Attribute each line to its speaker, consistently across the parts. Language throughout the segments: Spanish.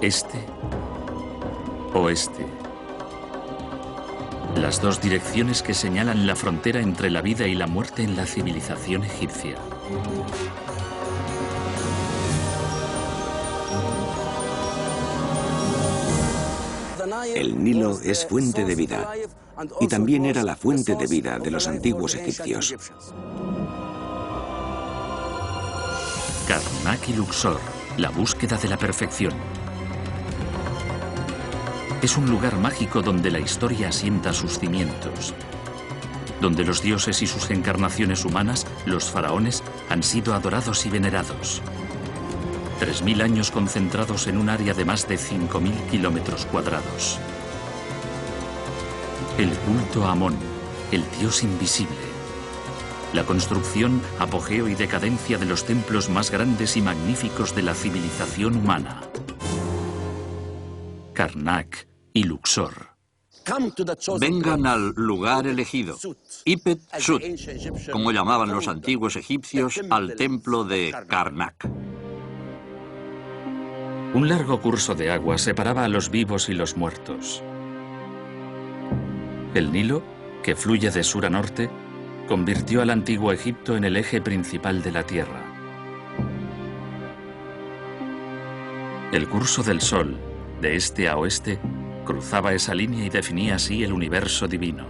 Speaker 1: Este, oeste. Las dos direcciones que señalan la frontera entre la vida y la muerte en la civilización egipcia.
Speaker 2: El Nilo es fuente de vida y también era la fuente de vida de los antiguos egipcios.
Speaker 1: Karnak y Luxor, la búsqueda de la perfección. Es un lugar mágico donde la historia asienta sus cimientos, donde los dioses y sus encarnaciones humanas, los faraones, han sido adorados y venerados. 3000 años concentrados en un área de más de 5000 kilómetros cuadrados. El culto a Amón, el dios invisible. La construcción, apogeo y decadencia de los templos más grandes y magníficos de la civilización humana. Karnak y Luxor.
Speaker 3: Vengan al lugar elegido, Ipet Sut, como llamaban los antiguos egipcios al templo de Karnak.
Speaker 1: Un largo curso de agua separaba a los vivos y los muertos. El Nilo, que fluye de sur a norte, convirtió al antiguo Egipto en el eje principal de la tierra. El curso del sol, de este a oeste, cruzaba esa línea y definía así el universo divino.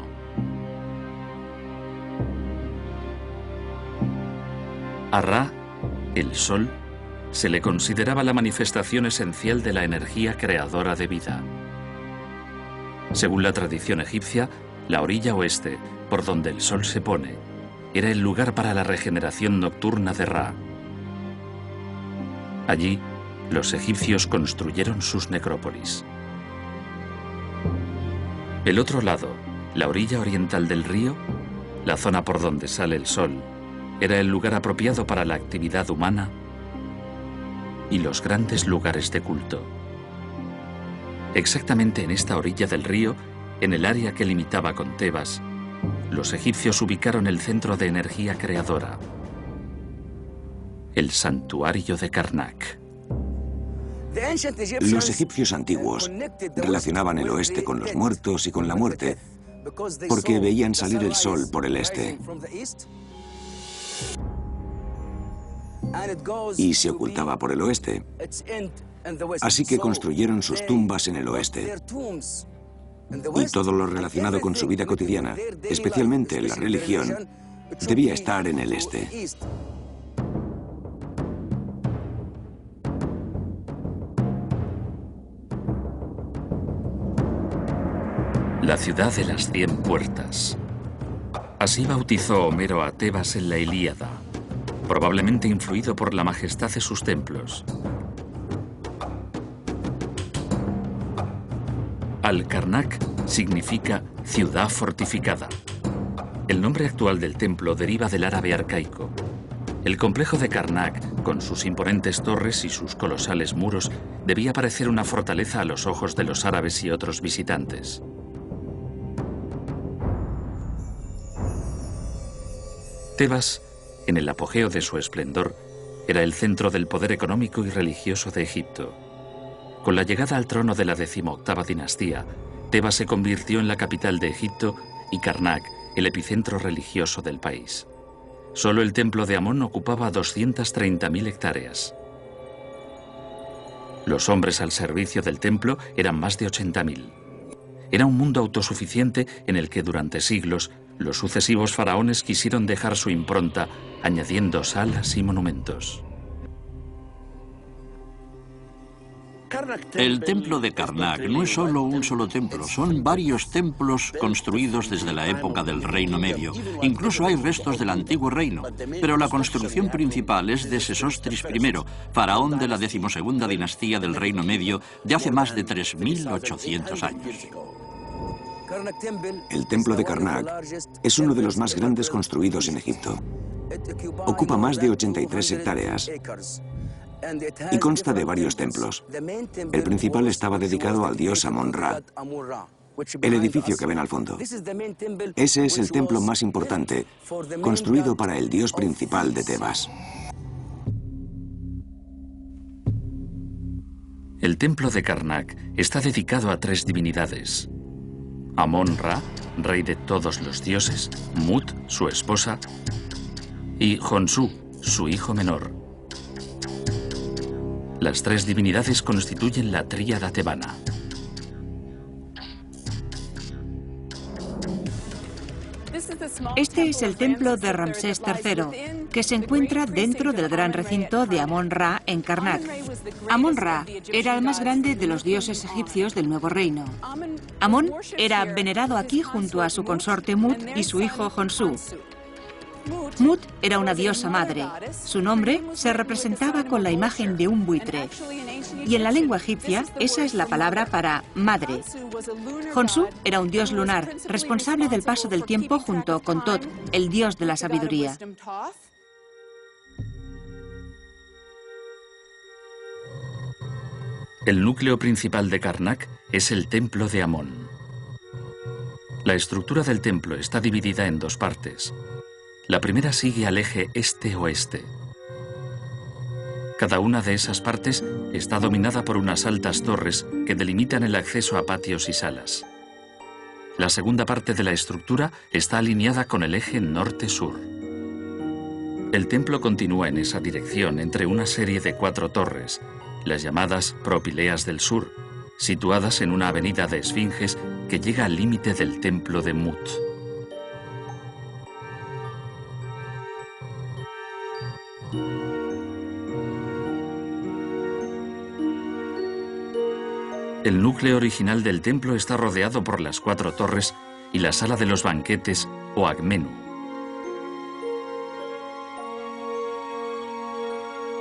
Speaker 1: A Ra, el sol, se le consideraba la manifestación esencial de la energía creadora de vida. Según la tradición egipcia, la orilla oeste, por donde el sol se pone, era el lugar para la regeneración nocturna de Ra. Allí, los egipcios construyeron sus necrópolis. El otro lado, la orilla oriental del río, la zona por donde sale el sol, era el lugar apropiado para la actividad humana y los grandes lugares de culto. Exactamente en esta orilla del río, en el área que limitaba con Tebas, los egipcios ubicaron el centro de energía creadora, el santuario de Karnak.
Speaker 2: Los egipcios antiguos relacionaban el oeste con los muertos y con la muerte, porque veían salir el sol por el este y se ocultaba por el oeste. Así que construyeron sus tumbas en el oeste. Y todo lo relacionado con su vida cotidiana, especialmente la religión, debía estar en el este.
Speaker 1: La ciudad de las 100 puertas. Así bautizó Homero a Tebas en la Ilíada, probablemente influido por la majestad de sus templos. Al-Karnak significa ciudad fortificada. El nombre actual del templo deriva del árabe arcaico. El complejo de Karnak, con sus imponentes torres y sus colosales muros, debía parecer una fortaleza a los ojos de los árabes y otros visitantes. Tebas, en el apogeo de su esplendor, era el centro del poder económico y religioso de Egipto. Con la llegada al trono de la 18ª dinastía, Tebas se convirtió en la capital de Egipto y Karnak, el epicentro religioso del país. Solo el templo de Amón ocupaba 230.000 hectáreas. Los hombres al servicio del templo eran más de 80.000. Era un mundo autosuficiente en el que durante siglos los sucesivos faraones quisieron dejar su impronta, añadiendo salas y monumentos.
Speaker 3: El templo de Karnak no es solo un solo templo, son varios templos construidos desde la época del Reino Medio. Incluso hay restos del antiguo reino, pero la construcción principal es de Sesostris I, faraón de la 12ª dinastía del Reino Medio de hace más de 3800 años.
Speaker 2: El templo de Karnak es uno de los más grandes construidos en Egipto. Ocupa más de 83 hectáreas y consta de varios templos. El principal estaba dedicado al dios Amón-Ra. El edificio que ven al fondo. Ese es el templo más importante, construido para el dios principal de Tebas.
Speaker 1: El templo de Karnak está dedicado a 3 divinidades: Amón-Ra, rey de todos los dioses, Mut, su esposa, y Khonsu, su hijo menor. Las 3 divinidades constituyen la tríada tebana.
Speaker 4: Este es el templo de Ramsés III, que se encuentra dentro del gran recinto de Amón-Ra en Karnak. Amón-Ra era el más grande de los dioses egipcios del Nuevo Reino. Amón era venerado aquí junto a su consorte Mut y su hijo Khonsu. Mut era una diosa madre. Su nombre se representaba con la imagen de un buitre. Y en la lengua egipcia, esa es la palabra para madre. Khonsu era un dios lunar, responsable del paso del tiempo junto con Tot, el dios de la sabiduría.
Speaker 1: El núcleo principal de Karnak es el templo de Amón. La estructura del templo está dividida en 2 partes. La primera sigue al eje este-oeste. Cada una de esas partes está dominada por unas altas torres que delimitan el acceso a patios y salas. La segunda parte de la estructura está alineada con el eje norte-sur. El templo continúa en esa dirección entre una serie de 4 torres, las llamadas Propileas del Sur, situadas en una avenida de esfinges que llega al límite del templo de Mut. El núcleo original del templo está rodeado por las 4 torres y la sala de los banquetes o Agmenú.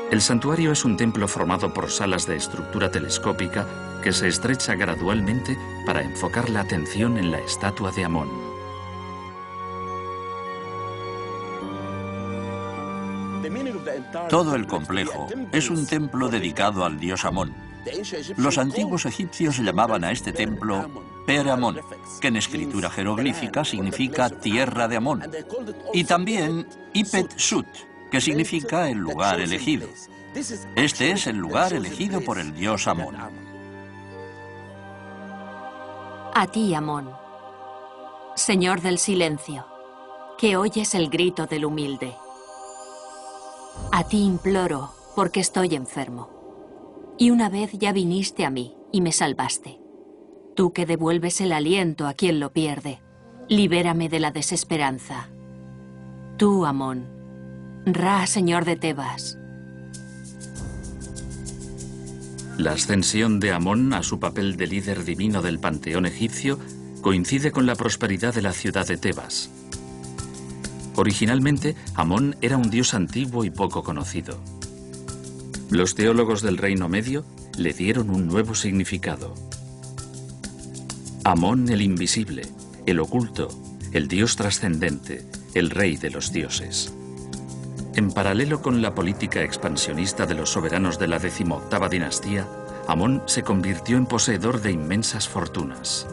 Speaker 1: El santuario es un templo formado por salas de estructura telescópica que se estrecha gradualmente para enfocar la atención en la estatua de Amón.
Speaker 3: Todo el complejo es un templo dedicado al dios Amón. Los antiguos egipcios llamaban a este templo Per Amón, que en escritura jeroglífica significa tierra de Amón, y también Ipet Sut, que significa el lugar elegido. Este es el lugar elegido por el dios Amón.
Speaker 5: A ti, Amón, Señor del silencio, que oyes el grito del humilde. A ti imploro, porque estoy enfermo. Y una vez ya viniste a mí y me salvaste. Tú que devuelves el aliento a quien lo pierde, libérame de la desesperanza. Tú, Amón, Ra, señor de Tebas.
Speaker 1: La ascensión de Amón a su papel de líder divino del panteón egipcio coincide con la prosperidad de la ciudad de Tebas. Originalmente, Amón era un dios antiguo y poco conocido. Los teólogos del Reino Medio le dieron un nuevo significado. Amón el invisible, el oculto, el dios trascendente, el rey de los dioses. En paralelo con la política expansionista de los soberanos de la 18ª dinastía, Amón se convirtió en poseedor de inmensas fortunas.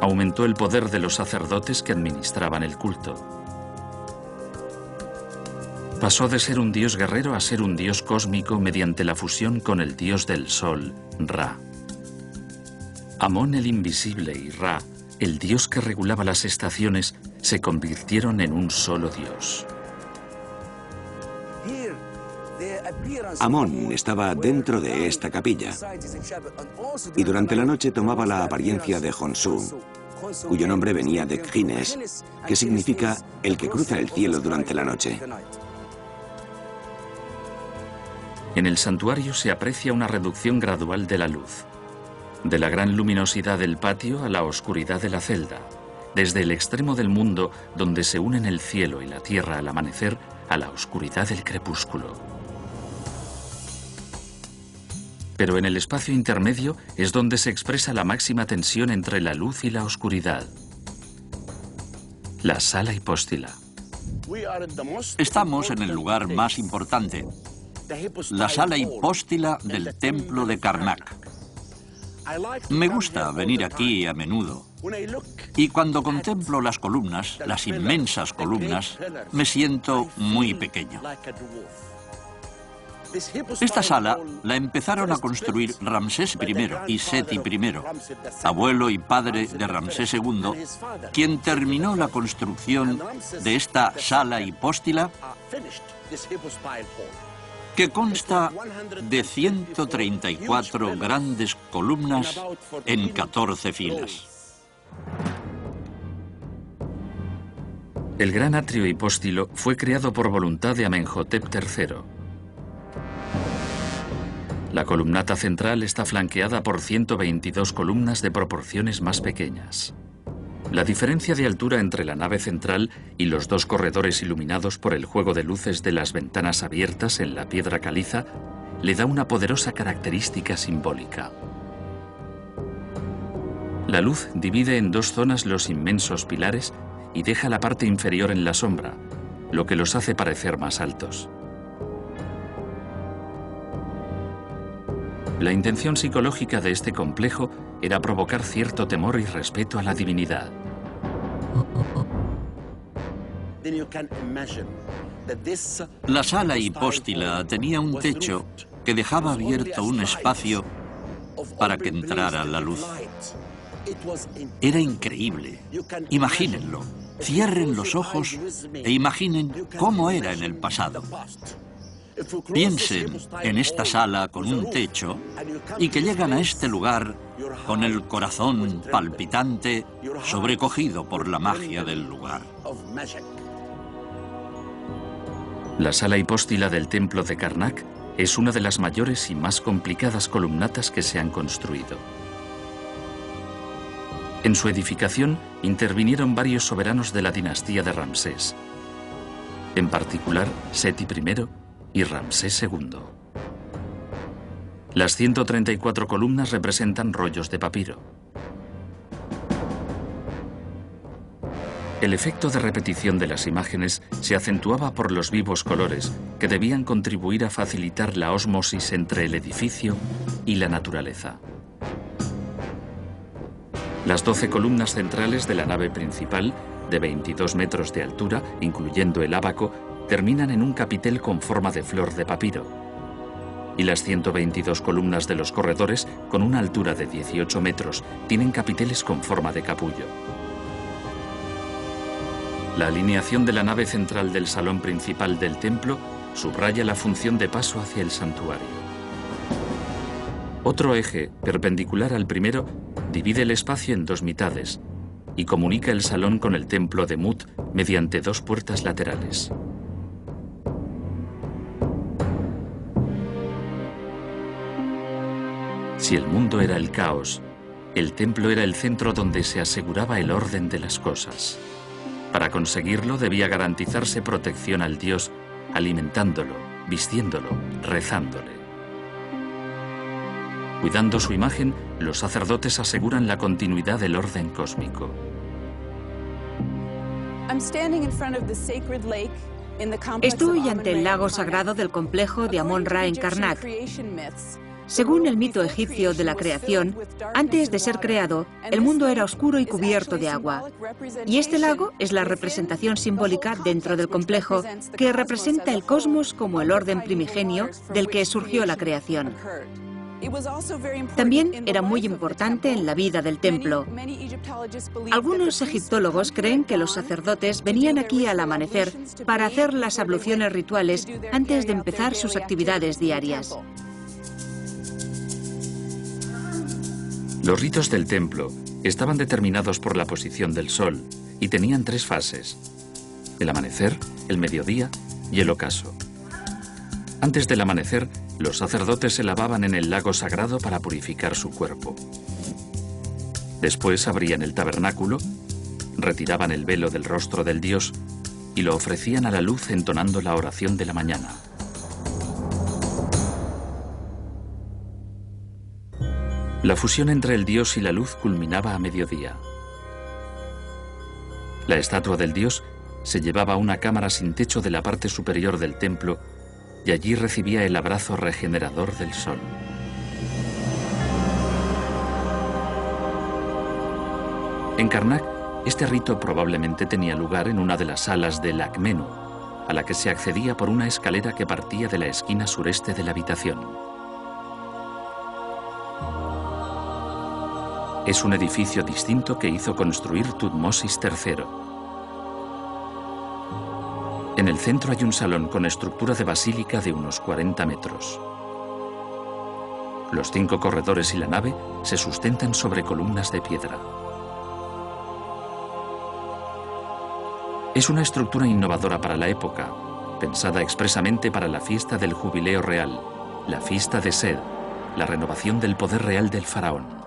Speaker 1: Aumentó el poder de los sacerdotes que administraban el culto. Pasó de ser un dios guerrero a ser un dios cósmico mediante la fusión con el dios del sol, Ra. Amón el invisible y Ra, el dios que regulaba las estaciones, se convirtieron en un solo dios.
Speaker 2: Amón estaba dentro de esta capilla y durante la noche tomaba la apariencia de Khonsu, cuyo nombre venía de Kgines, que significa el que cruza el cielo durante la noche.
Speaker 1: En el santuario se aprecia una reducción gradual de la luz, de la gran luminosidad del patio a la oscuridad de la celda, desde el extremo del mundo donde se unen el cielo y la tierra al amanecer a la oscuridad del crepúsculo. Pero en el espacio intermedio es donde se expresa la máxima tensión entre la luz y la oscuridad. La sala hipóstila.
Speaker 3: Estamos en el lugar más importante, la sala hipóstila del templo de Karnak. Me gusta venir aquí a menudo. Y cuando contemplo las columnas, las inmensas columnas, me siento muy pequeño. Esta sala la empezaron a construir Ramsés I y Seti I, abuelo y padre de Ramsés II, quien terminó la construcción de esta sala hipóstila, que consta de 134 grandes columnas en 14 filas.
Speaker 1: El gran atrio hipóstilo fue creado por voluntad de Amenhotep III. La columnata central está flanqueada por 122 columnas de proporciones más pequeñas. La diferencia de altura entre la nave central y los dos corredores iluminados por el juego de luces de las ventanas abiertas en la piedra caliza le da una poderosa característica simbólica. La luz divide en dos zonas los inmensos pilares y deja la parte inferior en la sombra, lo que los hace parecer más altos. La intención psicológica de este complejo era provocar cierto temor y respeto a la divinidad.
Speaker 3: La sala hipóstila tenía un techo que dejaba abierto un espacio para que entrara la luz. Era increíble. Imagínenlo. Cierren los ojos e imaginen cómo era en el pasado. Piensen en esta sala con un techo y que llegan a este lugar con el corazón palpitante, sobrecogido por la magia del lugar.
Speaker 1: La sala hipóstila del templo de Karnak es una de las mayores y más complicadas columnatas que se han construido. En su edificación intervinieron varios soberanos de la dinastía de Ramsés, en particular Seti I y Ramsés II. Las 134 columnas representan rollos de papiro. El efecto de repetición de las imágenes se acentuaba por los vivos colores que debían contribuir a facilitar la ósmosis entre el edificio y la naturaleza. Las 12 columnas centrales de la nave principal, de 22 metros de altura, incluyendo el ábaco, terminan en un capitel con forma de flor de papiro. Y las 122 columnas de los corredores, con una altura de 18 metros, tienen capiteles con forma de capullo. La alineación de la nave central del salón principal del templo subraya la función de paso hacia el santuario. Otro eje, perpendicular al primero, divide el espacio en dos mitades y comunica el salón con el templo de Mut mediante dos puertas laterales. Si el mundo era el caos, el templo era el centro donde se aseguraba el orden de las cosas. Para conseguirlo debía garantizarse protección al dios, alimentándolo, vistiéndolo, rezándole. Cuidando su imagen, los sacerdotes aseguran la continuidad del orden cósmico.
Speaker 4: Estoy ante el lago sagrado del complejo de Amon-Ra en Karnak. Según el mito egipcio de la creación, antes de ser creado, el mundo era oscuro y cubierto de agua. Y este lago es la representación simbólica dentro del complejo que representa el cosmos como el orden primigenio del que surgió la creación. También era muy importante en la vida del templo. Algunos egiptólogos creen que los sacerdotes venían aquí al amanecer para hacer las abluciones rituales antes de empezar sus actividades diarias.
Speaker 1: Los ritos del templo estaban determinados por la posición del sol y tenían tres fases: el amanecer, el mediodía y el ocaso. Antes del amanecer, los sacerdotes se lavaban en el lago sagrado para purificar su cuerpo. Después abrían el tabernáculo, retiraban el velo del rostro del dios y lo ofrecían a la luz entonando la oración de la mañana. La fusión entre el dios y la luz culminaba a mediodía. La estatua del dios se llevaba a una cámara sin techo de la parte superior del templo y allí recibía el abrazo regenerador del sol. En Karnak, este rito probablemente tenía lugar en una de las salas del Akmenú, a la que se accedía por una escalera que partía de la esquina sureste de la habitación. Es un edificio distinto que hizo construir Thutmosis III. En el centro hay un salón con estructura de basílica de unos 40 metros. Los 5 corredores y la nave se sustentan sobre columnas de piedra. Es una estructura innovadora para la época, pensada expresamente para la fiesta del Jubileo Real, la fiesta de Sed, la renovación del poder real del faraón.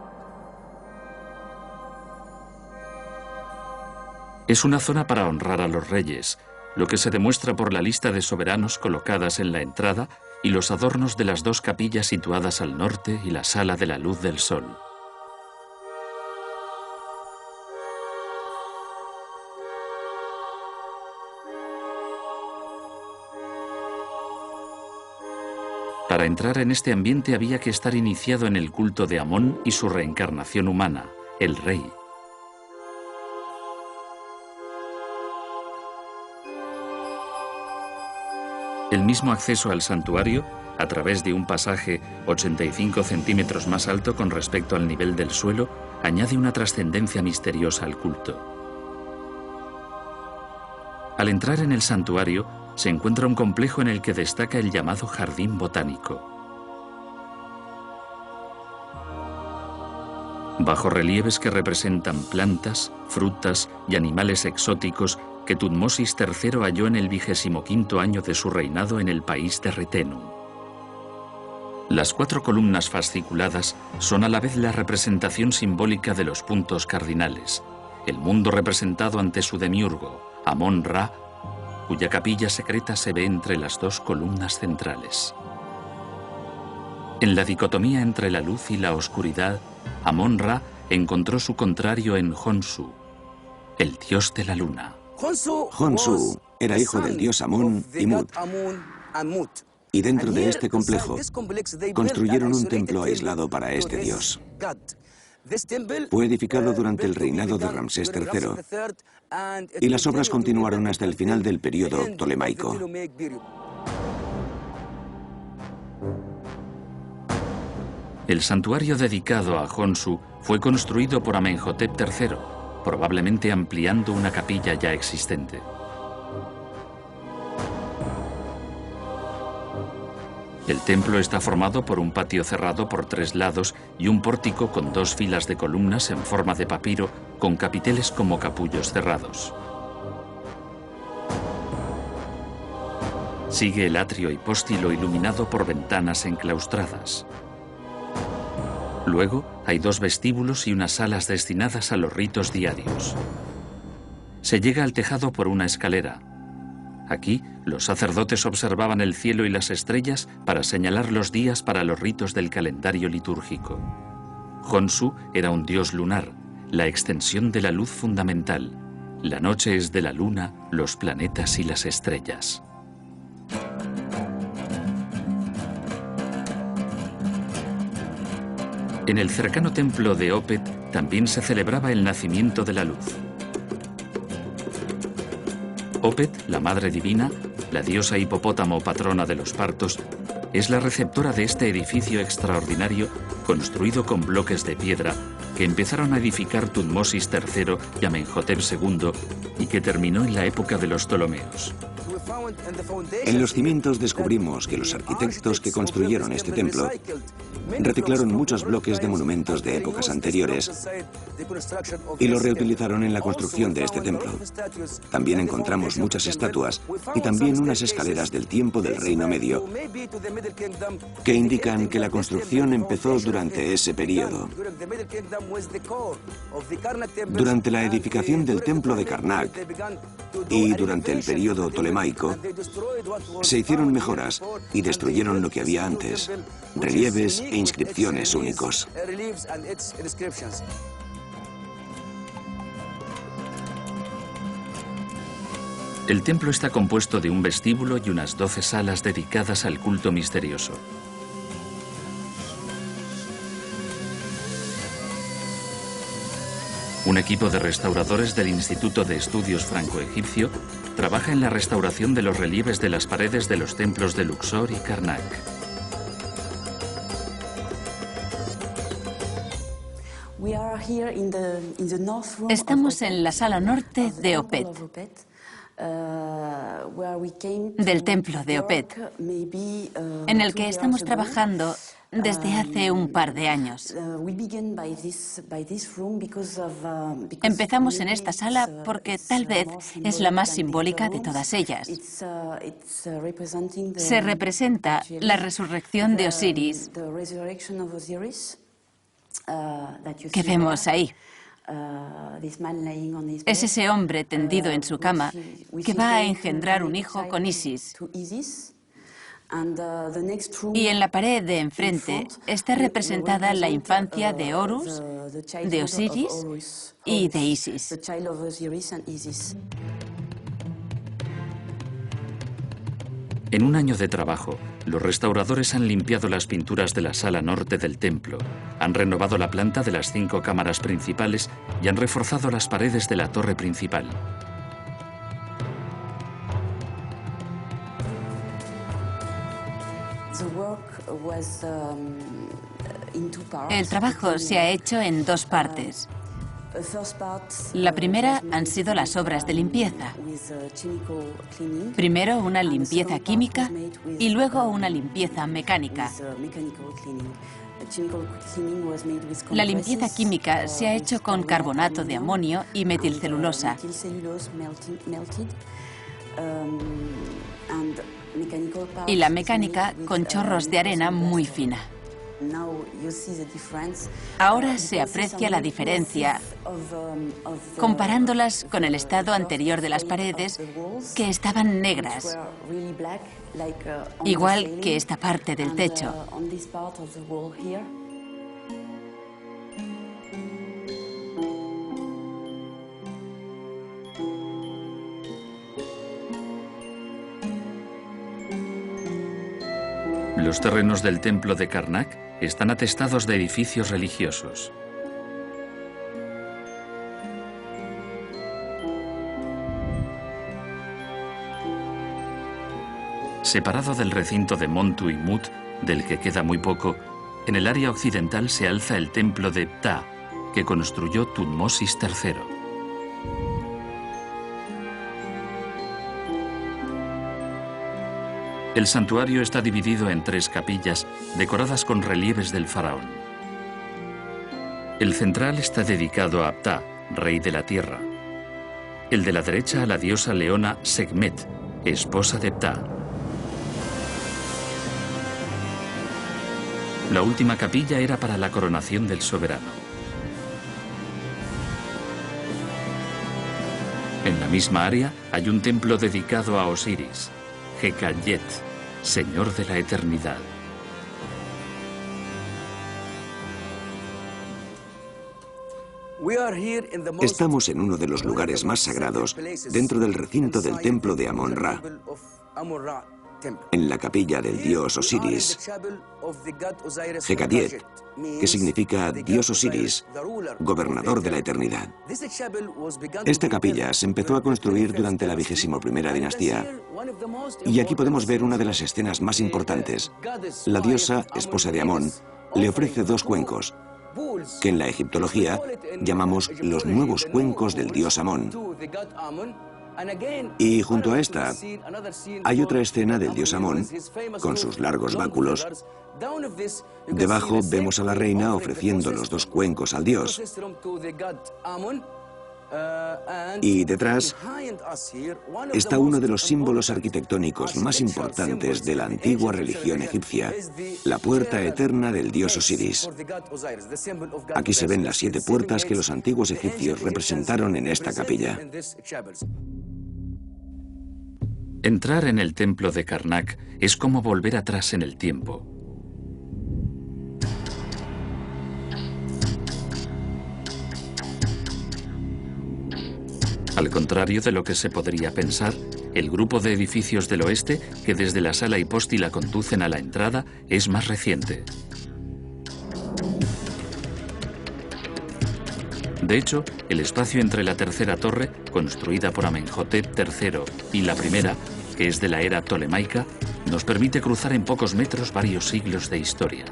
Speaker 1: Es una zona para honrar a los reyes, lo que se demuestra por la lista de soberanos colocadas en la entrada y los adornos de las 2 capillas situadas al norte y la sala de la luz del sol. Para entrar en este ambiente había que estar iniciado en el culto de Amón y su reencarnación humana, el rey. El mismo acceso al santuario, a través de un pasaje 85 centímetros más alto con respecto al nivel del suelo, añade una trascendencia misteriosa al culto. Al entrar en el santuario, se encuentra un complejo en el que destaca el llamado jardín botánico. Bajorrelieves que representan plantas, frutas y animales exóticos que Thutmosis III halló en el 25º año de su reinado en el país de Retenum. Las 4 columnas fasciculadas son a la vez la representación simbólica de los puntos cardinales, el mundo representado ante su demiurgo, Amón-Ra, cuya capilla secreta se ve entre las 2 columnas centrales. En la dicotomía entre la luz y la oscuridad, Amón-Ra encontró su contrario en Honsu, el dios de la luna.
Speaker 2: Honsu era hijo del dios Amón y Mut, y dentro de este complejo construyeron un templo aislado para este dios. Fue edificado durante el reinado de Ramsés III y las obras continuaron hasta el final del período ptolemaico.
Speaker 1: El santuario dedicado a Honsu fue construido por Amenhotep III, probablemente ampliando una capilla ya existente. El templo está formado por un patio cerrado por 3 lados y un pórtico con 2 filas de columnas en forma de papiro con capiteles como capullos cerrados. Sigue el atrio hipóstilo iluminado por ventanas enclaustradas. Luego hay 2 vestíbulos y unas salas destinadas a los ritos diarios. Se llega al tejado por una escalera. Aquí, los sacerdotes observaban el cielo y las estrellas para señalar los días para los ritos del calendario litúrgico. Honsu era un dios lunar, la extensión de la luz fundamental. La noche es de la luna, los planetas y las estrellas. En el cercano templo de Opet también se celebraba el nacimiento de la luz. Opet, la Madre Divina, la diosa hipopótamo patrona de los partos, es la receptora de este edificio extraordinario construido con bloques de piedra que empezaron a edificar Thutmosis III y Amenhotep II y que terminó en la época de los Ptolomeos.
Speaker 2: En los cimientos descubrimos que los arquitectos que construyeron este templo reciclaron muchos bloques de monumentos de épocas anteriores y los reutilizaron en la construcción de este templo. También encontramos muchas estatuas y también unas escaleras del tiempo del Reino Medio que indican que la construcción empezó durante ese periodo. Durante la edificación del templo de Karnak y durante el periodo ptolemaico se hicieron mejoras y destruyeron lo que había antes, relieves e inscripciones únicos.
Speaker 1: El templo está compuesto de un vestíbulo y unas 12 salas dedicadas al culto misterioso. Un equipo de restauradores del Instituto de Estudios Franco-Egipcio trabaja en la restauración de los relieves de las paredes de los templos de Luxor y Karnak.
Speaker 5: Estamos en la sala norte de Opet, del templo de Opet, en el que estamos trabajando desde hace un par de años. Empezamos en esta sala porque tal vez es la más simbólica de todas ellas. Se representa la resurrección de Osiris que vemos ahí. Es ese hombre tendido en su cama que va a engendrar un hijo con Isis. Y en la pared de enfrente está representada la infancia de Horus, de Osiris y de Isis.
Speaker 1: En un año de trabajo, los restauradores han limpiado las pinturas de la sala norte del templo, han renovado la planta de las 5 cámaras principales y han reforzado las paredes de la torre principal.
Speaker 5: El trabajo se ha hecho en 2 partes. La primera han sido las obras de limpieza. Primero una limpieza química y luego una limpieza mecánica. La limpieza química se ha hecho con carbonato de amonio y metilcelulosa. Y la mecánica con chorros de arena muy fina. Ahora se aprecia la diferencia comparándolas con el estado anterior de las paredes, que estaban negras, igual que esta parte del techo.
Speaker 1: Los terrenos del templo de Karnak están atestados de edificios religiosos. Separado del recinto de Montu y Mut, del que queda muy poco, en el área occidental se alza el templo de Ptah, que construyó Tutmosis III. El santuario está dividido en 3 capillas decoradas con relieves del faraón. El central está dedicado a Ptah, rey de la tierra. El de la derecha a la diosa leona Sekhmet, esposa de Ptah. La última capilla era para la coronación del soberano. En la misma área hay un templo dedicado a Osiris, Hekayet, Señor de la Eternidad.
Speaker 2: Estamos en uno de los lugares más sagrados dentro del recinto del templo de Amon-Ra, en la capilla del dios Osiris, Hekatiet, que significa Dios Osiris, gobernador de la eternidad. Esta capilla se empezó a construir durante la 21ª dinastía, y aquí podemos ver una de las escenas más importantes. La diosa, esposa de Amón, le ofrece 2 cuencos, que en la egiptología llamamos los nuevos cuencos del dios Amón. Y junto a esta hay otra escena del dios Amón con sus largos báculos. Debajo vemos a la reina ofreciendo los 2 cuencos al dios. Y detrás está uno de los símbolos arquitectónicos más importantes de la antigua religión egipcia, la puerta eterna del dios Osiris. Aquí se ven las 7 puertas que los antiguos egipcios representaron en esta capilla.
Speaker 1: Entrar en el templo de Karnak es como volver atrás en el tiempo. Al contrario de lo que se podría pensar, el grupo de edificios del oeste, que desde la sala hipóstila conducen a la entrada, es más reciente. De hecho, el espacio entre la tercera torre, construida por Amenhotep III, y la primera, que es de la era tolemaica, nos permite cruzar en pocos metros varios siglos de historia.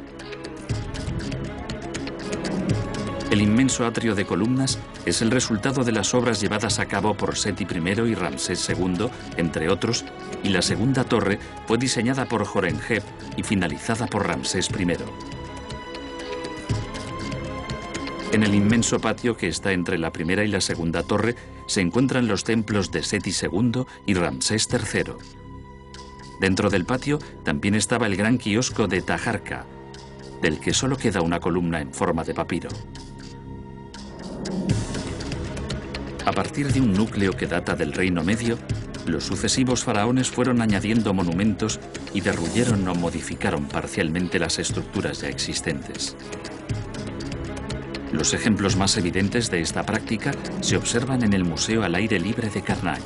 Speaker 1: El inmenso atrio de columnas es el resultado de las obras llevadas a cabo por Seti I y Ramsés II, entre otros, y la segunda torre fue diseñada por Horemheb y finalizada por Ramsés I. En el inmenso patio que está entre la primera y la segunda torre se encuentran los templos de Seti II y Ramsés III. Dentro del patio también estaba el gran kiosco de Taharqa, del que solo queda una columna en forma de papiro. A partir de un núcleo que data del Reino Medio, los sucesivos faraones fueron añadiendo monumentos y derruyeron o modificaron parcialmente las estructuras ya existentes. Los ejemplos más evidentes de esta práctica se observan en el Museo al Aire Libre de Karnak.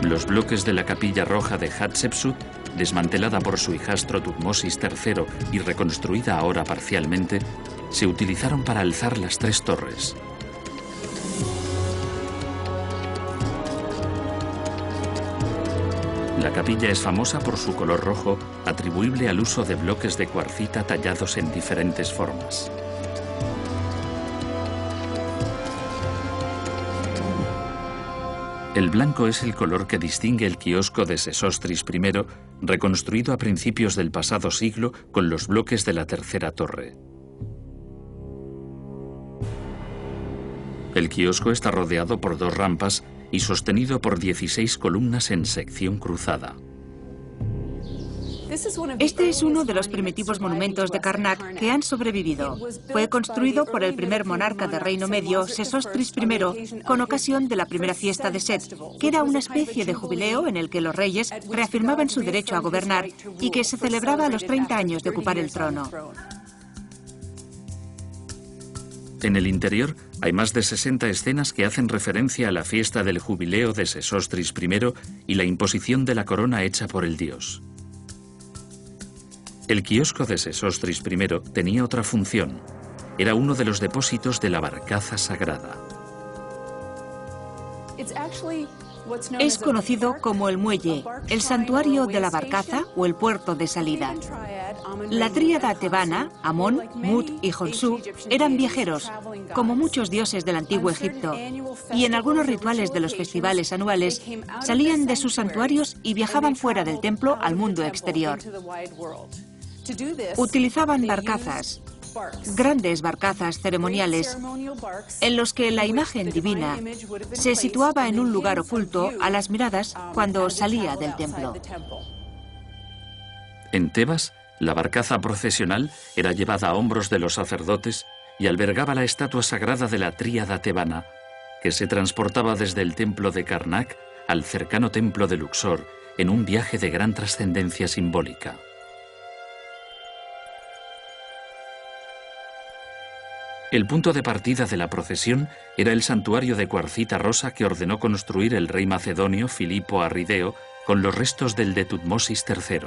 Speaker 1: Los bloques de la capilla roja de Hatshepsut, desmantelada por su hijastro Tutmosis III y reconstruida ahora parcialmente, se utilizaron para alzar las tres torres. La capilla es famosa por su color rojo, atribuible al uso de bloques de cuarcita tallados en diferentes formas. El blanco es el color que distingue el kiosco de Sesostris I, reconstruido a principios del pasado siglo con los bloques de la tercera torre. El kiosco está rodeado por dos rampas y sostenido por 16 columnas en sección cruzada.
Speaker 4: Este es uno de los primitivos monumentos de Karnak que han sobrevivido. Fue construido por el primer monarca del Reino Medio, Sesostris I, con ocasión de la primera fiesta de Set, que era una especie de jubileo en el que los reyes reafirmaban su derecho a gobernar y que se celebraba a los 30 años de ocupar el trono.
Speaker 1: En el interior hay más de 60 escenas que hacen referencia a la fiesta del jubileo de Sesostris I y la imposición de la corona hecha por el dios. El kiosco de Sesostris I tenía otra función. Era uno de los depósitos de la barcaza sagrada.
Speaker 4: Es conocido como el muelle, el santuario de la barcaza o el puerto de salida. La tríada tebana, Amón, Mut y Honsu, eran viajeros, como muchos dioses del antiguo Egipto, y en algunos rituales de los festivales anuales salían de sus santuarios y viajaban fuera del templo al mundo exterior. Utilizaban barcazas, grandes barcazas ceremoniales, en los que la imagen divina se situaba en un lugar oculto a las miradas cuando salía del templo.
Speaker 1: En Tebas, la barcaza procesional era llevada a hombros de los sacerdotes y albergaba la estatua sagrada de la tríada tebana, que se transportaba desde el templo de Karnak al cercano templo de Luxor en un viaje de gran trascendencia simbólica. El punto de partida de la procesión era el santuario de cuarcita rosa que ordenó construir el rey macedonio Filipo Arrideo con los restos del de Tutmosis III.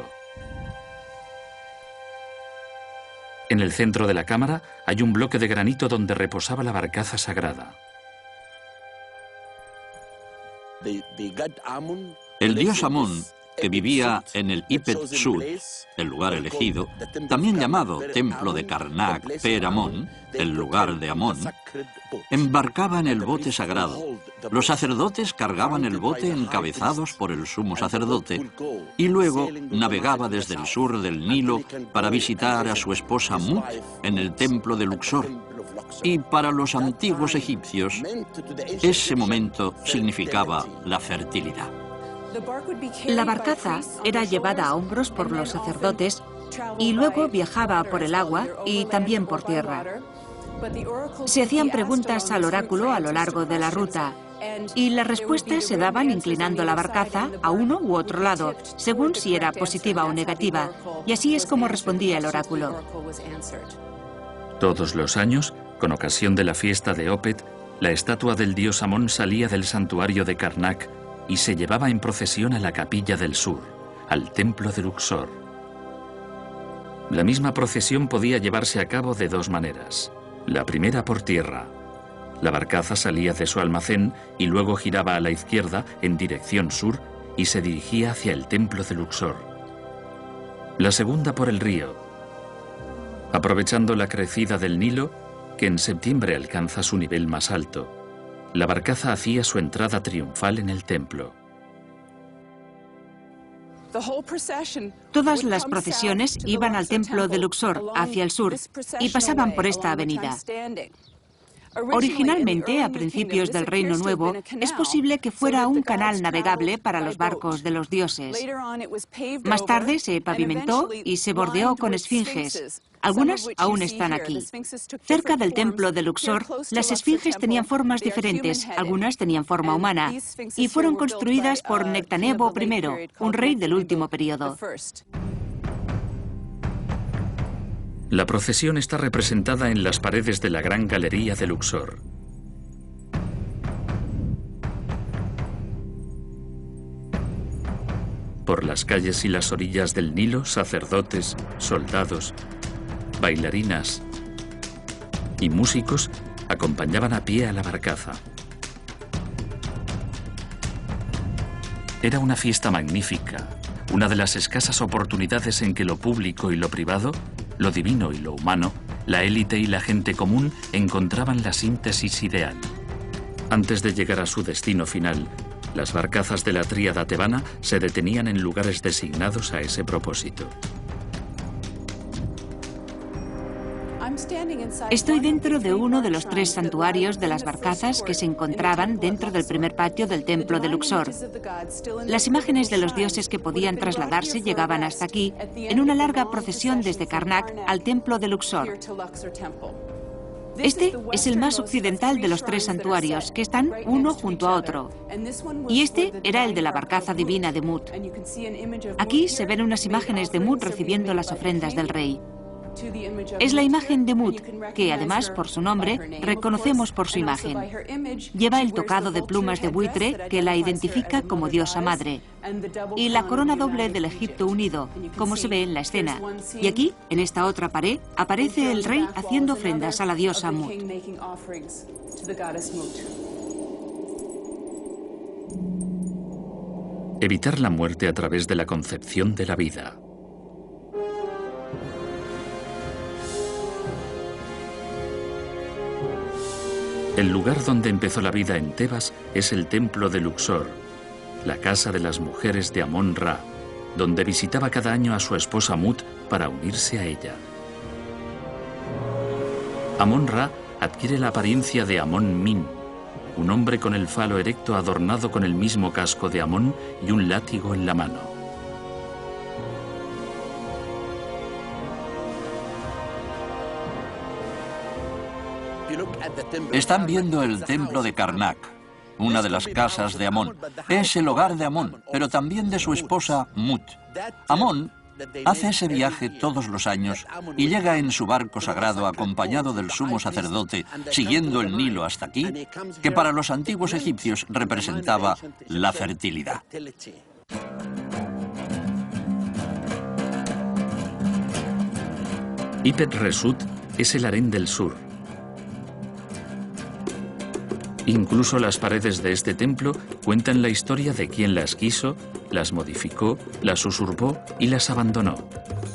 Speaker 1: En el centro de la cámara hay un bloque de granito donde reposaba la barcaza sagrada.
Speaker 3: El dios Amón, que vivía en el Ipet Sud, el lugar elegido, también llamado Templo de Karnak Per Amón, el lugar de Amón, embarcaba en el bote sagrado. Los sacerdotes cargaban el bote encabezados por el sumo sacerdote y luego navegaba desde el sur del Nilo para visitar a su esposa Mut en el templo de Luxor. Y para los antiguos egipcios, ese momento significaba la fertilidad.
Speaker 4: La barcaza era llevada a hombros por los sacerdotes y luego viajaba por el agua y también por tierra. Se hacían preguntas al oráculo a lo largo de la ruta y las respuestas se daban inclinando la barcaza a uno u otro lado, según si era positiva o negativa, y así es como respondía el oráculo.
Speaker 1: Todos los años, con ocasión de la fiesta de Opet, la estatua del dios Amón salía del santuario de Karnak y se llevaba en procesión a la capilla del sur, al templo de Luxor. La misma procesión podía llevarse a cabo de dos maneras. La primera por tierra. La barcaza salía de su almacén y luego giraba a la izquierda en dirección sur y se dirigía hacia el templo de Luxor. La segunda por el río. Aprovechando la crecida del Nilo, que en septiembre alcanza su nivel más alto, la barcaza hacía su entrada triunfal en el templo.
Speaker 4: Todas las procesiones iban al templo de Luxor, hacia el sur, y pasaban por esta avenida. Originalmente, a principios del Reino Nuevo, es posible que fuera un canal navegable para los barcos de los dioses. Más tarde se pavimentó y se bordeó con esfinges. Algunas aún están aquí. Cerca del templo de Luxor, las esfinges tenían formas diferentes, algunas tenían forma humana, y fueron construidas por Nectanebo I, un rey del último periodo.
Speaker 1: La procesión está representada en las paredes de la gran galería de Luxor. Por las calles y las orillas del Nilo, sacerdotes, soldados, bailarinas y músicos acompañaban a pie a la barcaza. Era una fiesta magnífica, una de las escasas oportunidades en que lo público y lo privado, lo divino y lo humano, la élite y la gente común encontraban la síntesis ideal. Antes de llegar a su destino final, las barcazas de la tríada tebana se detenían en lugares designados a ese propósito.
Speaker 4: Estoy dentro de uno de los 3 santuarios de las barcazas que se encontraban dentro del primer patio del templo de Luxor. Las imágenes de los dioses que podían trasladarse llegaban hasta aquí en una larga procesión desde Karnak al templo de Luxor. Este es el más occidental de los 3 santuarios, que están uno junto a otro. Y este era el de la barcaza divina de Mut. Aquí se ven unas imágenes de Mut recibiendo las ofrendas del rey. Es la imagen de Mut, que además, por su nombre, reconocemos por su imagen. Lleva el tocado de plumas de buitre que la identifica como diosa madre, y la corona doble del Egipto unido, como se ve en la escena. Y aquí, en esta otra pared, aparece el rey haciendo ofrendas a la diosa Mut.
Speaker 1: Evitar la muerte a través de la concepción de la vida. El lugar donde empezó la vida en Tebas es el templo de Luxor, la casa de las mujeres de Amón-Ra, donde visitaba cada año a su esposa Mut para unirse a ella. Amón-Ra adquiere la apariencia de Amón-Min, un hombre con el falo erecto adornado con el mismo casco de Amón y un látigo en la mano.
Speaker 3: Están viendo el templo de Karnak, una de las casas de Amón. Es el hogar de Amón, pero también de su esposa Mut. Amón hace ese viaje todos los años y llega en su barco sagrado acompañado del sumo sacerdote, siguiendo el Nilo hasta aquí, que para los antiguos egipcios representaba la fertilidad.
Speaker 1: Ipet Resut es el harén del sur. Incluso las paredes de este templo cuentan la historia de quien las quiso, las modificó, las usurpó y las abandonó.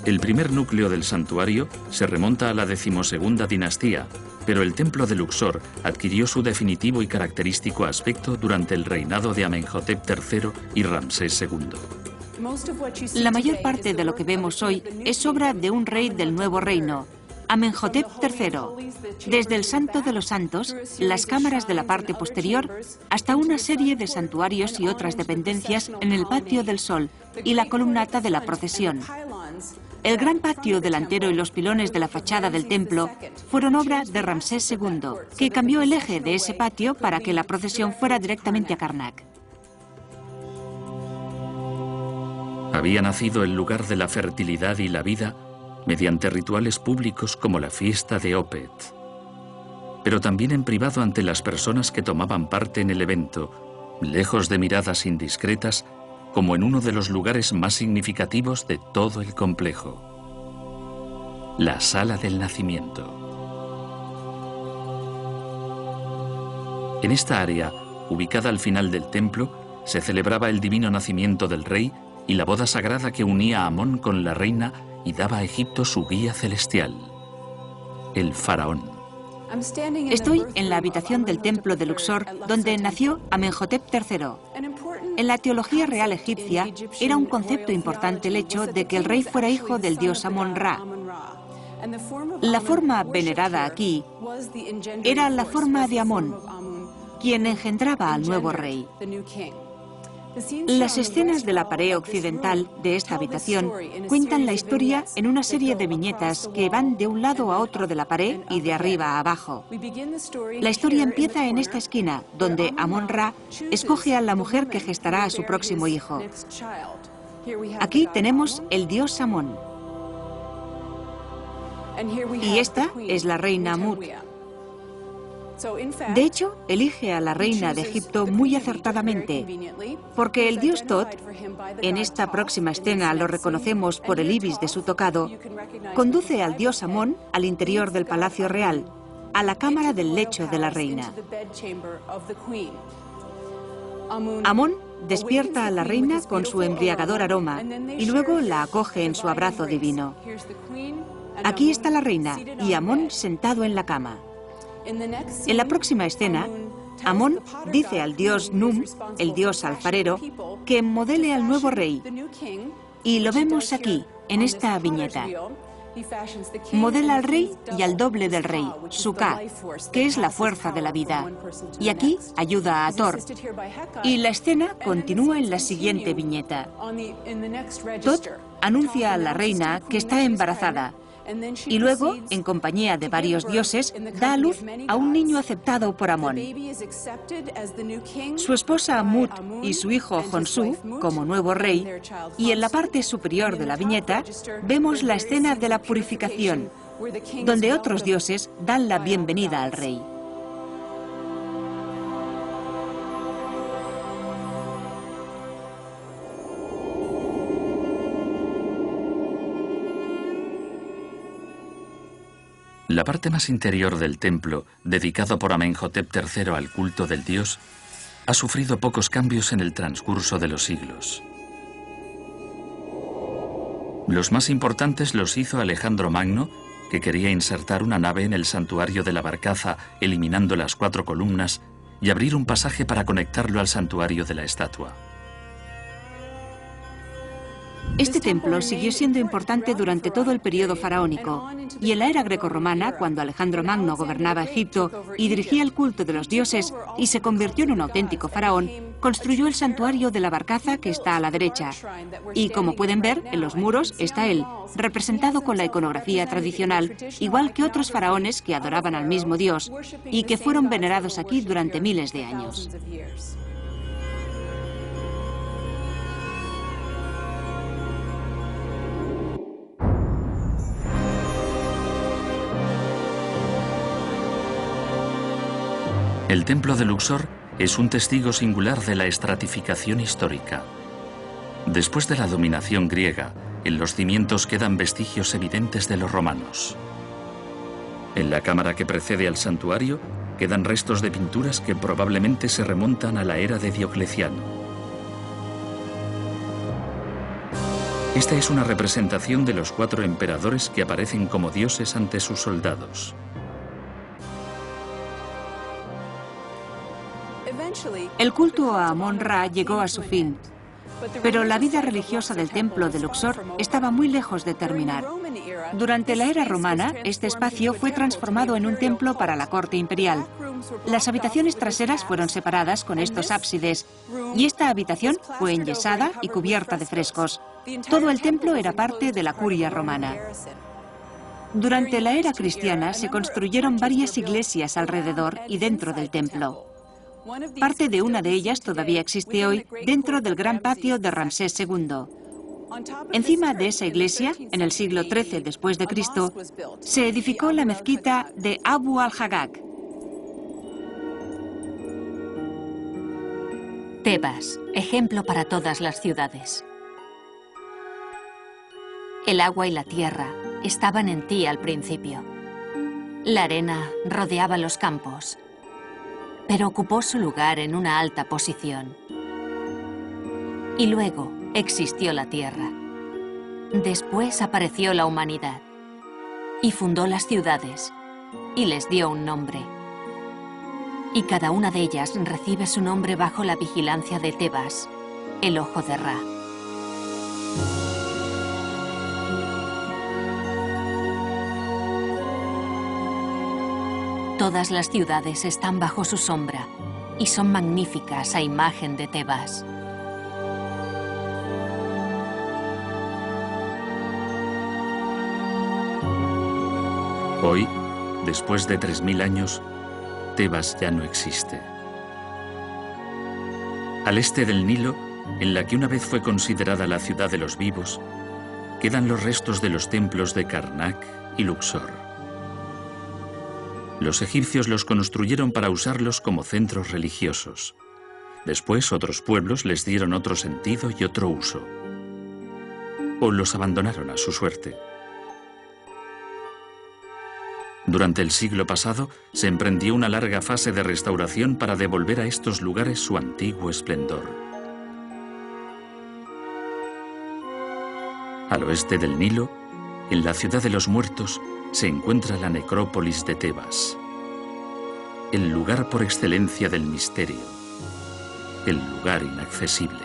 Speaker 1: El primer núcleo del santuario se remonta a la 12ª dinastía, pero el templo de Luxor adquirió su definitivo y característico aspecto durante el reinado de Amenhotep III y Ramsés II.
Speaker 4: La mayor parte de lo que vemos hoy es obra de un rey del nuevo reino, Amenhotep III, desde el Santo de los Santos, las cámaras de la parte posterior, hasta una serie de santuarios y otras dependencias en el patio del Sol y la columnata de la procesión. El gran patio delantero y los pilones de la fachada del templo fueron obra de Ramsés II, que cambió el eje de ese patio para que la procesión fuera directamente a Karnak.
Speaker 1: Había nacido el lugar de la fertilidad y la vida mediante rituales públicos como la fiesta de Opet, pero también en privado ante las personas que tomaban parte en el evento, lejos de miradas indiscretas, como en uno de los lugares más significativos de todo el complejo, la sala del nacimiento. En esta área, ubicada al final del templo, se celebraba el divino nacimiento del rey y la boda sagrada que unía a Amón con la reina y daba a Egipto su guía celestial, el faraón.
Speaker 4: Estoy en la habitación del templo de Luxor, donde nació Amenhotep III. En la teología real egipcia era un concepto importante el hecho de que el rey fuera hijo del dios Amón-Ra. La forma venerada aquí era la forma de Amón, quien engendraba al nuevo rey. Las escenas de la pared occidental de esta habitación cuentan la historia en una serie de viñetas que van de un lado a otro de la pared y de arriba a abajo. La historia empieza en esta esquina, donde Amón-Ra escoge a la mujer que gestará a su próximo hijo. Aquí tenemos el dios Amón. Y esta es la reina Mut. De hecho, elige a la reina de Egipto muy acertadamente, porque el dios Tot, en esta próxima escena lo reconocemos por el ibis de su tocado, conduce al dios Amón al interior del palacio real, a la cámara del lecho de la reina. Amón despierta a la reina con su embriagador aroma y luego la acoge en su abrazo divino. Aquí está la reina y Amón sentado en la cama. En la próxima escena, Amón dice al dios Num, el dios alfarero, que modele al nuevo rey. Y lo vemos aquí, en esta viñeta. Modela al rey y al doble del rey, Suká, que es la fuerza de la vida. Y aquí ayuda a Thor. Y la escena continúa en la siguiente viñeta. Tot anuncia a la reina que está embarazada. Y luego, en compañía de varios dioses, da a luz a un niño aceptado por Amón. Su esposa Mut y su hijo Honsu, como nuevo rey, y en la parte superior de la viñeta vemos la escena de la purificación, donde otros dioses dan la bienvenida al rey.
Speaker 1: La parte más interior del templo, dedicado por Amenhotep III al culto del dios, ha sufrido pocos cambios en el transcurso de los siglos. Los más importantes los hizo Alejandro Magno, que quería insertar una nave en el santuario de la Barcaza, eliminando las 4 columnas, y abrir un pasaje para conectarlo al santuario de la estatua.
Speaker 4: Este templo siguió siendo importante durante todo el periodo faraónico, y en la era grecorromana, cuando Alejandro Magno gobernaba Egipto y dirigía el culto de los dioses y se convirtió en un auténtico faraón, construyó el santuario de la Barcaza, que está a la derecha. Y como pueden ver, en los muros está él, representado con la iconografía tradicional, igual que otros faraones que adoraban al mismo dios y que fueron venerados aquí durante miles de años.
Speaker 1: El templo de Luxor es un testigo singular de la estratificación histórica. Después de la dominación griega, en los cimientos quedan vestigios evidentes de los romanos. En la cámara que precede al santuario quedan restos de pinturas que probablemente se remontan a la era de Diocleciano. Esta es una representación de los 4 emperadores que aparecen como dioses ante sus soldados.
Speaker 4: El culto a Amón-Ra llegó a su fin, pero la vida religiosa del templo de Luxor estaba muy lejos de terminar. Durante la era romana, este espacio fue transformado en un templo para la corte imperial. Las habitaciones traseras fueron separadas con estos ábsides, y esta habitación fue enyesada y cubierta de frescos. Todo el templo era parte de la curia romana. Durante la era cristiana se construyeron varias iglesias alrededor y dentro del templo. Parte de una de ellas todavía existe hoy dentro del gran patio de Ramsés II. Encima de esa iglesia, en el siglo XIII después de Cristo, se edificó la mezquita de Abu al-Hagag.
Speaker 5: Tebas, ejemplo para todas las ciudades. El agua y la tierra estaban en ti al principio. La arena rodeaba los campos. pero ocupó su lugar en una alta posición. Y luego existió la tierra. Después apareció la humanidad y fundó las ciudades y les dio un nombre. Y cada una de ellas recibe su nombre bajo la vigilancia de Tebas, el ojo de Ra. Todas las ciudades están bajo su sombra y son magníficas a imagen de Tebas.
Speaker 1: Hoy, después de 3000 años, Tebas ya no existe. Al este del Nilo, en la que una vez fue considerada la ciudad de los vivos, quedan los restos de los templos de Karnak y Luxor. Los egipcios los construyeron para usarlos como centros religiosos. Después otros pueblos les dieron otro sentido y otro uso. O los abandonaron a su suerte. Durante el siglo pasado se emprendió una larga fase de restauración para devolver a estos lugares su antiguo esplendor. Al oeste del Nilo, en la ciudad de los muertos, se encuentra la necrópolis de Tebas, el lugar por excelencia del misterio, el lugar inaccesible.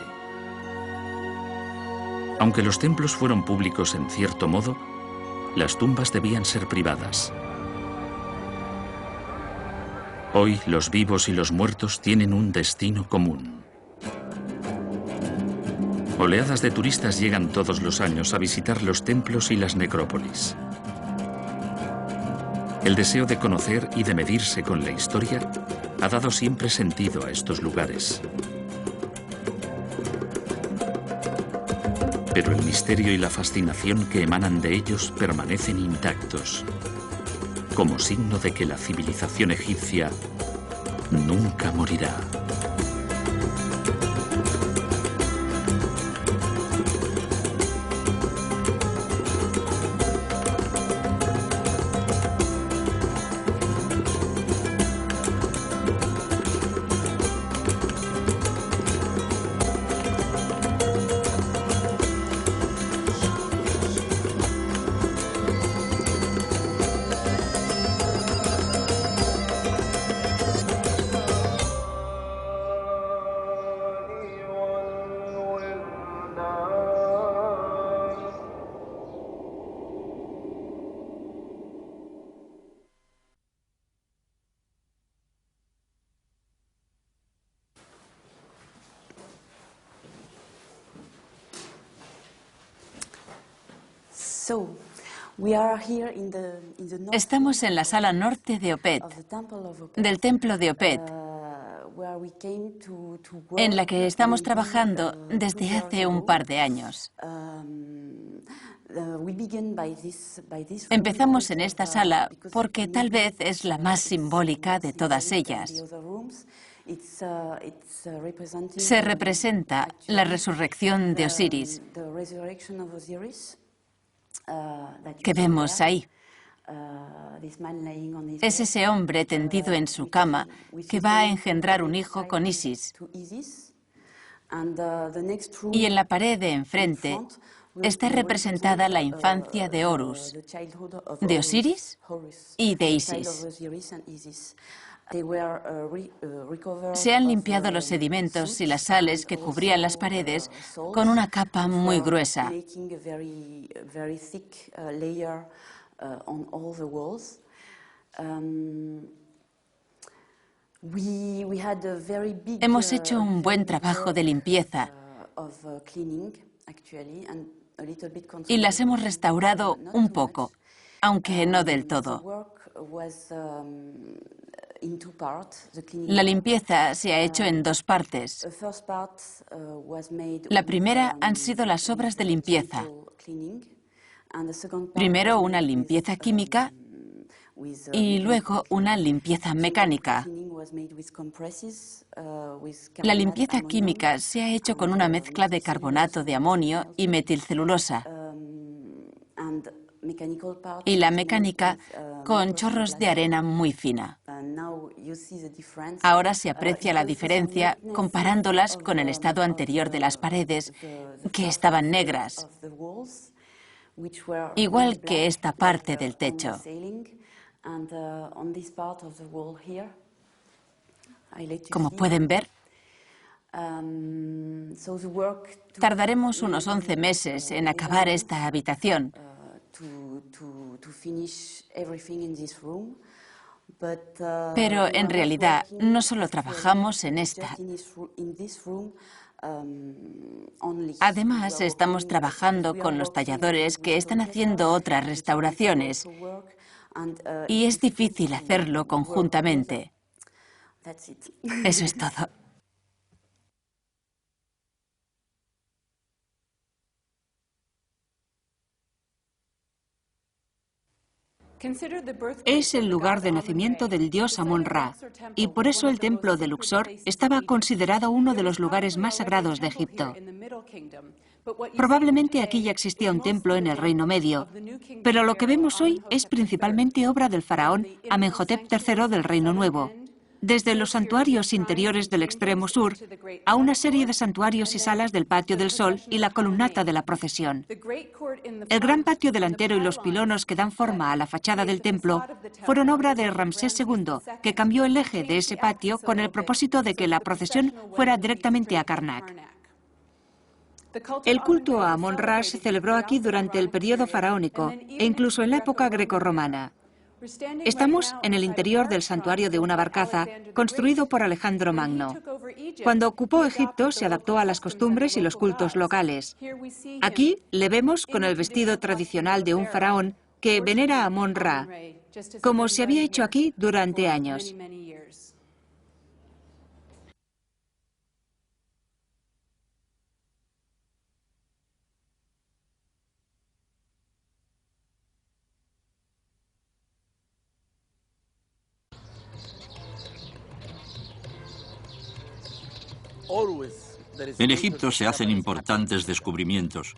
Speaker 1: Aunque los templos fueron públicos en cierto modo, las tumbas debían ser privadas. Hoy los vivos y los muertos tienen un destino común. Oleadas de turistas llegan todos los años a visitar los templos y las necrópolis. El deseo de conocer y de medirse con la historia ha dado siempre sentido a estos lugares. Pero el misterio y la fascinación que emanan de ellos permanecen intactos, como signo de que la civilización egipcia nunca morirá.
Speaker 4: Estamos en la sala norte de Opet, del templo de Opet, en la que estamos trabajando desde hace un par de años. Empezamos en esta sala porque tal vez es la más simbólica de todas ellas. Se representa la resurrección de Osiris, que vemos ahí. Es ese hombre tendido en su cama que va a engendrar un hijo con Isis. Y en la pared de enfrente está representada la infancia de Horus, de Osiris y de Isis. Se han limpiado los sedimentos y las sales que cubrían las paredes con una capa muy gruesa. Hemos hecho un buen trabajo de limpieza y las hemos restaurado un poco, aunque no del todo. La limpieza se ha hecho en dos partes. La primera han sido las obras de limpieza. Primero una limpieza química y luego una limpieza mecánica. La limpieza química se ha hecho con una mezcla de carbonato de amonio y metilcelulosa.
Speaker 6: y la mecánica con chorros de arena muy fina. Ahora se aprecia la diferencia comparándolas con el estado anterior de las paredes, que estaban negras, igual que esta parte del techo. Como pueden ver, tardaremos unos 11 meses en acabar esta habitación. Pero en realidad no solo trabajamos en esta. Además, estamos trabajando con los talladores que están haciendo otras restauraciones. Y es difícil hacerlo conjuntamente. Eso es todo.
Speaker 4: Es el lugar de nacimiento del dios Amón-Ra, y por eso el templo de Luxor estaba considerado uno de los lugares más sagrados de Egipto. Probablemente aquí ya existía un templo en el Reino Medio, pero lo que vemos hoy es principalmente obra del faraón Amenhotep III del Reino Nuevo. Desde los santuarios interiores del extremo sur a una serie de santuarios y salas del Patio del Sol y la columnata de la procesión. El gran patio delantero y los pilonos que dan forma a la fachada del templo fueron obra de Ramsés II, que cambió el eje de ese patio con el propósito de que la procesión fuera directamente a Karnak. El culto a Amón-Ra se celebró aquí durante el periodo faraónico e incluso en la época grecorromana. Estamos en el interior del santuario de una barcaza construido por Alejandro Magno. Cuando ocupó Egipto se adaptó a las costumbres y los cultos locales. Aquí le vemos con el vestido tradicional de un faraón que venera a Amón-Ra, como se había hecho aquí durante años.
Speaker 3: En Egipto se hacen importantes descubrimientos.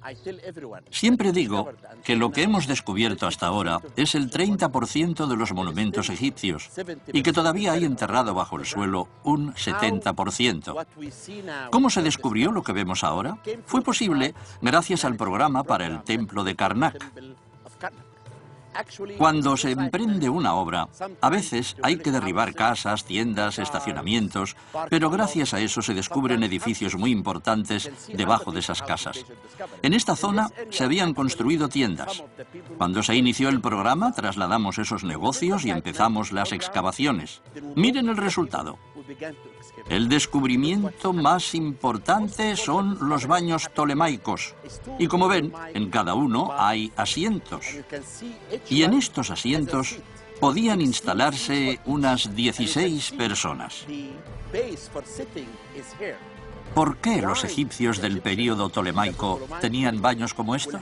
Speaker 3: Siempre digo que lo que hemos descubierto hasta ahora es el 30% de los monumentos egipcios y que todavía hay enterrado bajo el suelo un 70%. ¿Cómo se descubrió lo que vemos ahora? Fue posible gracias al programa para el templo de Karnak. Cuando se emprende una obra, a veces hay que derribar casas, tiendas, estacionamientos, pero gracias a eso se descubren edificios muy importantes debajo de esas casas. En esta zona se habían construido tiendas. Cuando se inició el programa, trasladamos esos negocios y empezamos las excavaciones. Miren el resultado. El descubrimiento más importante son los baños ptolemaicos. Y como ven, en cada uno hay asientos. Y en estos asientos podían instalarse unas 16 personas. ¿Por qué los egipcios del período ptolemaico tenían baños como estos?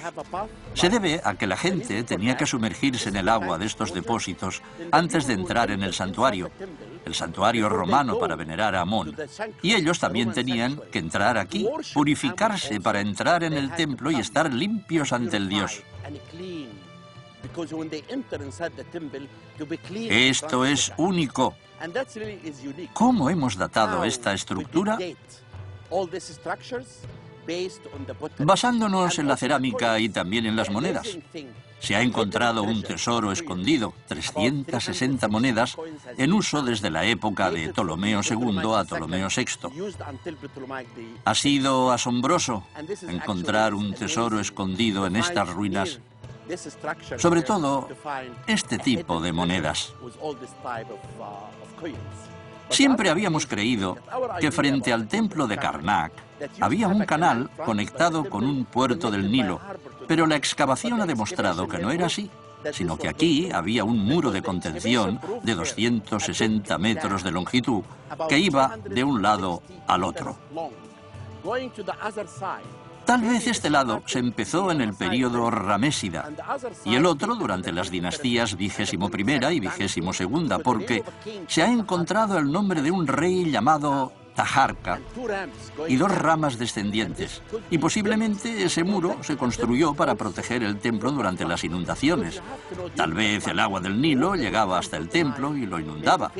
Speaker 3: Se debe a que la gente tenía que sumergirse en el agua de estos depósitos antes de entrar en el santuario romano para venerar a Amón. Y ellos también tenían que entrar aquí, purificarse para entrar en el templo y estar limpios ante el Dios. Esto es único. ¿Cómo hemos datado esta estructura? Basándonos en la cerámica y también en las monedas. Se ha encontrado un tesoro escondido, 360 monedas, en uso desde la época de Ptolomeo II a Ptolomeo VI. Ha sido asombroso encontrar un tesoro escondido en estas ruinas, sobre todo este tipo de monedas. Siempre habíamos creído que frente al templo de Karnak había un canal conectado con un puerto del Nilo, pero la excavación ha demostrado que no era así, sino que aquí había un muro de contención de 260 metros de longitud que iba de un lado al otro. Tal vez este lado se empezó en el período ramésida y el otro durante las dinastías XXI y XXII, porque se ha encontrado el nombre de un rey llamado Taharka y 2 ramas descendientes. Y posiblemente ese muro se construyó para proteger el templo durante las inundaciones. Tal vez el agua del Nilo llegaba hasta el templo y lo inundaba.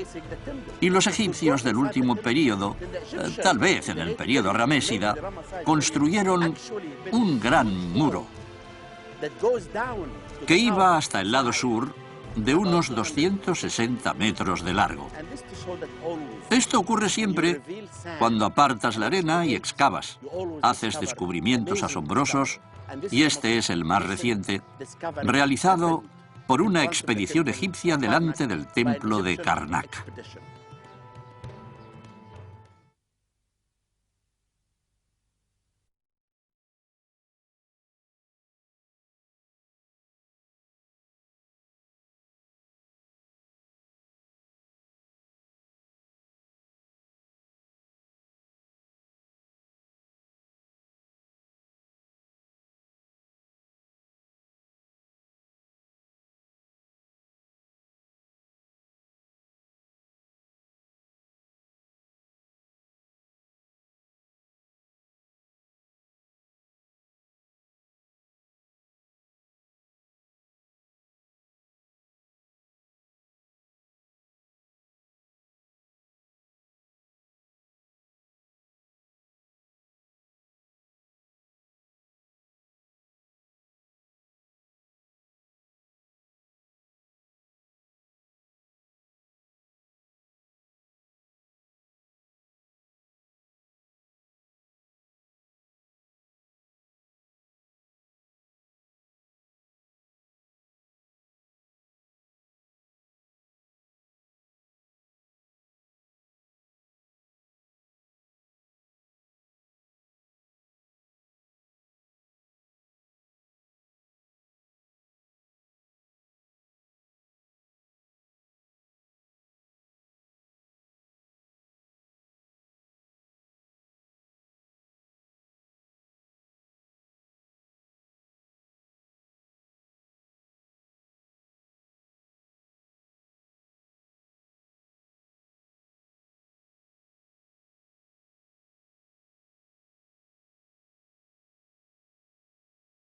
Speaker 3: Y los egipcios del último período, tal vez en el período ramésida, construyeron un gran muro que iba hasta el lado sur de unos 260 metros de largo. Esto ocurre siempre cuando apartas la arena y excavas. Haces descubrimientos asombrosos, y este es el más reciente, realizado por una expedición egipcia delante del templo de Karnak.